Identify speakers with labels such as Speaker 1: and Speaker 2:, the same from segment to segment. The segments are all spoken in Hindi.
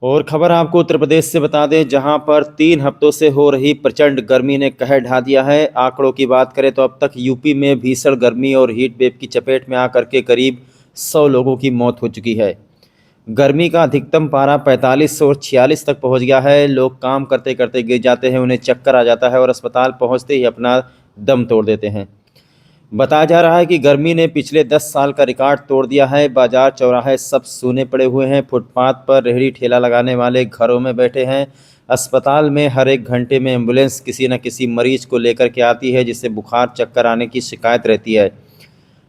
Speaker 1: और खबर आपको उत्तर प्रदेश से बता दें, जहां पर 3 हफ्तों से हो रही प्रचंड गर्मी ने कहर ढा दिया है। आंकड़ों की बात करें तो अब तक यूपी में भीषण गर्मी और हीट वेव की चपेट में आकर के करीब 100 लोगों की मौत हो चुकी है। गर्मी का अधिकतम पारा 45 और 46 तक पहुंच गया है। लोग काम करते करते गिर जाते हैं, उन्हें चक्कर आ जाता है और अस्पताल पहुंचते ही अपना दम तोड़ देते हैं। बताया जा रहा है कि गर्मी ने पिछले 10 साल का रिकॉर्ड तोड़ दिया है। बाजार चौराहे सब सूने पड़े हुए हैं। फुटपाथ पर रेहड़ी ठेला लगाने वाले घरों में बैठे हैं। अस्पताल में हर एक घंटे में एम्बुलेंस किसी न किसी मरीज को लेकर के आती है, जिससे बुखार चक्कर आने की शिकायत रहती है।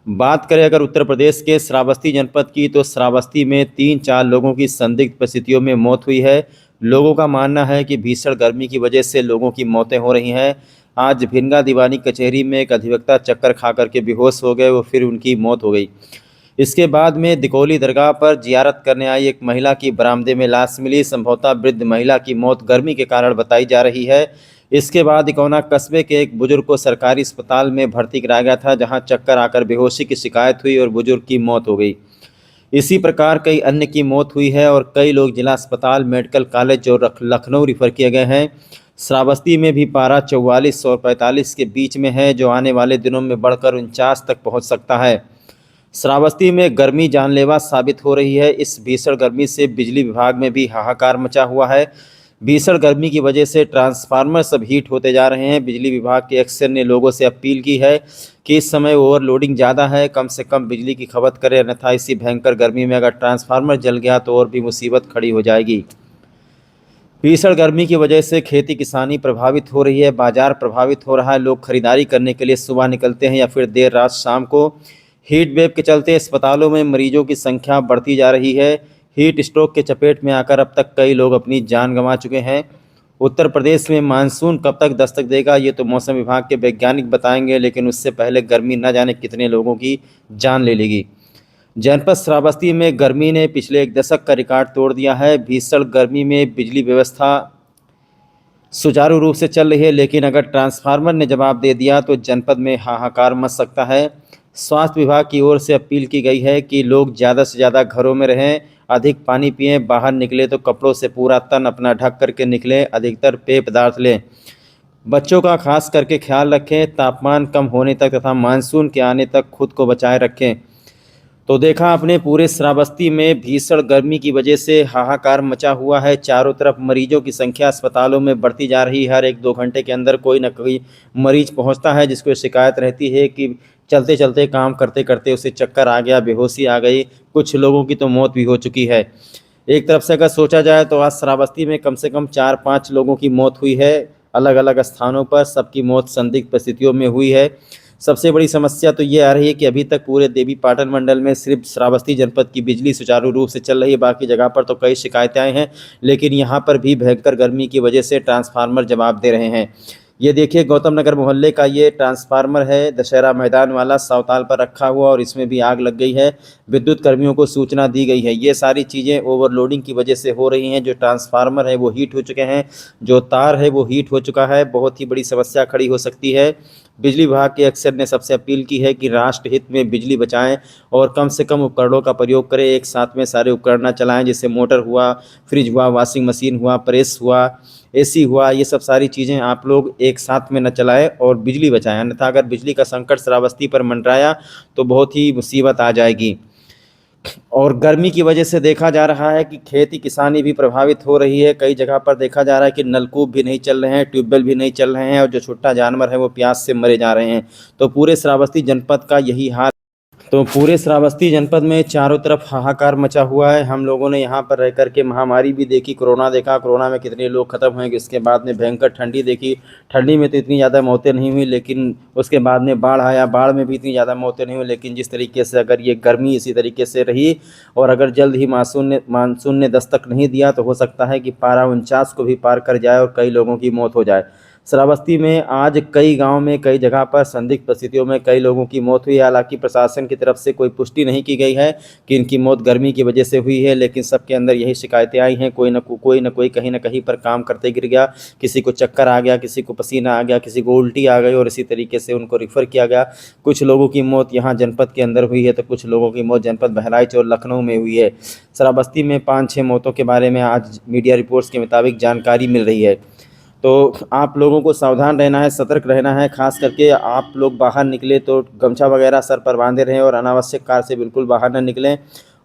Speaker 1: बात करें अगर उत्तर प्रदेश के श्रावस्ती जनपद की, तो श्रावस्ती में 3-4 लोगों की संदिग्ध परिस्थितियों में मौत हुई है। लोगों का मानना है कि भीषण गर्मी की वजह से लोगों की मौतें हो रही हैं। आज भिनगा दीवानी कचहरी में एक अधिवक्ता चक्कर खा करके बेहोश हो गए, वो फिर उनकी मौत हो गई। इसके बाद में दिकोली दरगाह पर जियारत करने आई एक महिला की बरामदे में लाश मिली। संभवतः वृद्ध महिला की मौत गर्मी के कारण बताई जा रही है। इसके बाद इकौना कस्बे के एक बुजुर्ग को सरकारी अस्पताल में भर्ती कराया गया था, जहां चक्कर आकर बेहोशी की शिकायत हुई और बुजुर्ग की मौत हो गई। इसी प्रकार कई अन्य की मौत हुई है और कई लोग जिला अस्पताल, मेडिकल कॉलेज और लखनऊ रिफ़र किए गए हैं। श्रावस्ती में भी पारा 44 और 45 के बीच में है, जो आने वाले दिनों में बढ़कर 49 तक पहुंच सकता है। श्रावस्ती में गर्मी जानलेवा साबित हो रही है। इस भीषण गर्मी से बिजली विभाग में भी हाहाकार मचा हुआ है। भीषण गर्मी की वजह से ट्रांसफार्मर सब हीट होते जा रहे हैं। बिजली विभाग के एक्सर ने लोगों से अपील की है कि इस समय ओवरलोडिंग ज़्यादा है, कम से कम बिजली की खपत करें, अन्यथा इसी भयंकर गर्मी में अगर ट्रांसफार्मर जल गया तो और भी मुसीबत खड़ी हो जाएगी। भीषण गर्मी की वजह से खेती किसानी प्रभावित हो रही है, बाजार प्रभावित हो रहा है। लोग खरीदारी करने के लिए सुबह निकलते हैं या फिर देर रात शाम को। हीट वेव के चलते अस्पतालों में मरीजों की संख्या बढ़ती जा रही है। हीट स्ट्रोक के चपेट में आकर अब तक कई लोग अपनी जान गंवा चुके हैं। उत्तर प्रदेश में मानसून कब तक दस्तक देगा, ये तो मौसम विभाग के वैज्ञानिक बताएंगे, लेकिन उससे पहले गर्मी न जाने कितने लोगों की जान ले लेगी। जनपद श्रावस्ती में गर्मी ने पिछले 1 दशक का रिकॉर्ड तोड़ दिया है। भीषण गर्मी में बिजली व्यवस्था सुचारू रूप से चल रही है, लेकिन अगर ट्रांसफार्मर ने जवाब दे दिया तो जनपद में हाहाकार मच सकता है। स्वास्थ्य विभाग की ओर से अपील की गई है कि लोग ज़्यादा से ज़्यादा घरों में रहें, अधिक पानी पिएं, बाहर निकले तो कपड़ों से पूरा तन अपना ढक करके निकलें, अधिकतर पेय पदार्थ लें। बच्चों का खास करके ख्याल रखें। तापमान कम होने तक तथा मानसून के आने तक खुद को बचाए रखें। तो देखा आपने, पूरे श्रावस्ती में भीषण गर्मी की वजह से हाहाकार मचा हुआ है। चारों तरफ मरीजों की संख्या अस्पतालों में बढ़ती जा रही है। हर 1-2 घंटे के अंदर कोई न कोई मरीज पहुंचता है, जिसको शिकायत रहती है कि चलते चलते काम करते करते उसे चक्कर आ गया, बेहोशी आ गई। कुछ लोगों की तो मौत भी हो चुकी है। एक तरफ से अगर सोचा जाए तो आज श्रावस्ती में कम से कम 4-5 लोगों की मौत हुई है, अलग अलग स्थानों पर। सबकी मौत संदिग्ध परिस्थितियों में हुई है। सबसे बड़ी समस्या तो ये आ रही है कि अभी तक पूरे देवी पाटन मंडल में सिर्फ श्रावस्ती जनपद की बिजली सुचारू रूप से चल रही है। बाकी जगह पर तो कई शिकायतें आई हैं, लेकिन यहाँ पर भी भयंकर गर्मी की वजह से ट्रांसफार्मर जवाब दे रहे हैं। ये देखिए, गौतम नगर मोहल्ले का ये ट्रांसफार्मर है, दशहरा मैदान वाला सावताल पर रखा हुआ, और इसमें भी आग लग गई है। विद्युत कर्मियों को सूचना दी गई है। ये सारी चीज़ें ओवरलोडिंग की वजह से हो रही हैं। जो ट्रांसफार्मर है वो हीट हो चुके हैं, जो तार है वो हीट हो चुका है। बहुत ही बड़ी समस्या खड़ी हो सकती है। बिजली विभाग के अक्सर ने सबसे अपील की है कि राष्ट्र हित में बिजली बचाएं और कम से कम उपकरणों का प्रयोग करें। एक साथ में सारे उपकरण न चलाएं, जैसे मोटर हुआ, फ्रिज हुआ, वॉशिंग मशीन हुआ, प्रेस हुआ, एसी हुआ। ये सब सारी चीज़ें आप लोग एक साथ में न चलाएं और बिजली बचाएं, अन्यथा अगर बिजली का संकट श्रावस्ती पर मंडराया तो बहुत ही मुसीबत आ जाएगी। और गर्मी की वजह से देखा जा रहा है कि खेती किसानी भी प्रभावित हो रही है। कई जगह पर देखा जा रहा है कि नलकूप भी नहीं चल रहे हैं, ट्यूबवेल भी नहीं चल रहे हैं, और जो छोटा जानवर है वो प्यास से मरे जा रहे हैं। तो पूरे श्रावस्ती जनपद का यही हाल। तो पूरे श्रावस्ती जनपद में चारों तरफ हाहाकार मचा हुआ है। हम लोगों ने यहाँ पर रह कर के महामारी भी देखी, कोरोना देखा, कोरोना में कितने लोग खत्म हुए। इसके बाद में भयंकर ठंडी देखी। ठंडी में तो इतनी ज़्यादा मौतें नहीं हुई, लेकिन उसके बाद में बाढ़ आया, बाढ़ में भी इतनी ज़्यादा मौतें नहीं हुई। लेकिन जिस तरीके से अगर ये गर्मी इसी तरीके से रही और अगर जल्द ही मानसून ने दस्तक नहीं दिया तो हो सकता है कि पारा 49 को भी पार कर जाए और कई लोगों की मौत हो जाए। श्रावस्ती में आज कई गांव में कई जगह पर संदिग्ध परिस्थितियों में कई लोगों की मौत हुई। हालांकि प्रशासन की तरफ से कोई पुष्टि नहीं की गई है कि इनकी मौत गर्मी की वजह से हुई है, लेकिन सबके अंदर यही शिकायतें आई हैं। कोई न कोई कहीं ना कहीं पर काम करते गिर गया, किसी को चक्कर आ गया, किसी को पसीना आ गया, किसी को उल्टी आ गई और इसी तरीके से उनको रिफ़र किया गया। कुछ लोगों की मौत यहाँ जनपद के अंदर हुई है तो कुछ लोगों की मौत जनपद बहराइच और लखनऊ में हुई है। श्रावस्ती में 5-6 मौतों के बारे में आज मीडिया रिपोर्ट्स के मुताबिक जानकारी मिल रही है। तो आप लोगों को सावधान रहना है, सतर्क रहना है। ख़ास करके आप लोग बाहर निकले तो गमछा वगैरह सर पर बांधे रहें और अनावश्यक कार से बिल्कुल बाहर न निकलें।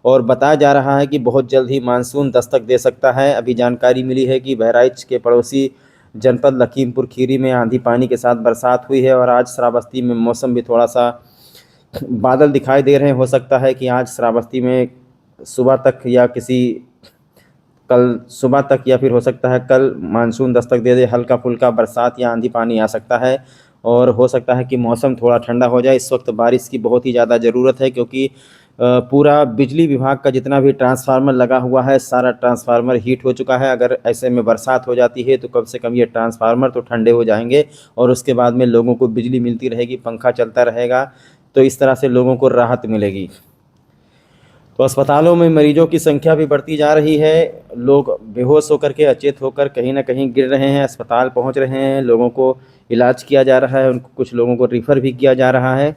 Speaker 1: और बताया जा रहा है कि बहुत जल्द ही मानसून दस्तक दे सकता है। अभी जानकारी मिली है कि बहराइच के पड़ोसी जनपद लखीमपुर खीरी में आंधी पानी के साथ बरसात हुई है और आज श्रावस्ती में मौसम भी थोड़ा सा बादल दिखाई दे रहे हैं। हो सकता है कि आज श्रावस्ती में सुबह तक या कल सुबह तक या फिर हो सकता है कल मानसून दस्तक दे दे। हल्का फुल्का बरसात या आंधी पानी आ सकता है और हो सकता है कि मौसम थोड़ा ठंडा हो जाए। इस वक्त बारिश की बहुत ही ज़्यादा ज़रूरत है क्योंकि पूरा बिजली विभाग का जितना भी ट्रांसफार्मर लगा हुआ है सारा ट्रांसफार्मर हीट हो चुका है। अगर ऐसे में बरसात हो जाती है तो कम से कम ये ट्रांसफार्मर तो ठंडे हो जाएंगे और उसके बाद में लोगों को बिजली मिलती रहेगी, पंखा चलता रहेगा, तो इस तरह से लोगों को राहत मिलेगी। तो अस्पतालों में मरीजों की संख्या भी बढ़ती जा रही है। लोग बेहोश होकर के अचेत होकर कहीं ना कहीं गिर रहे हैं, अस्पताल पहुंच रहे हैं, लोगों को इलाज किया जा रहा है, उनको कुछ लोगों को रिफ़र भी किया जा रहा है।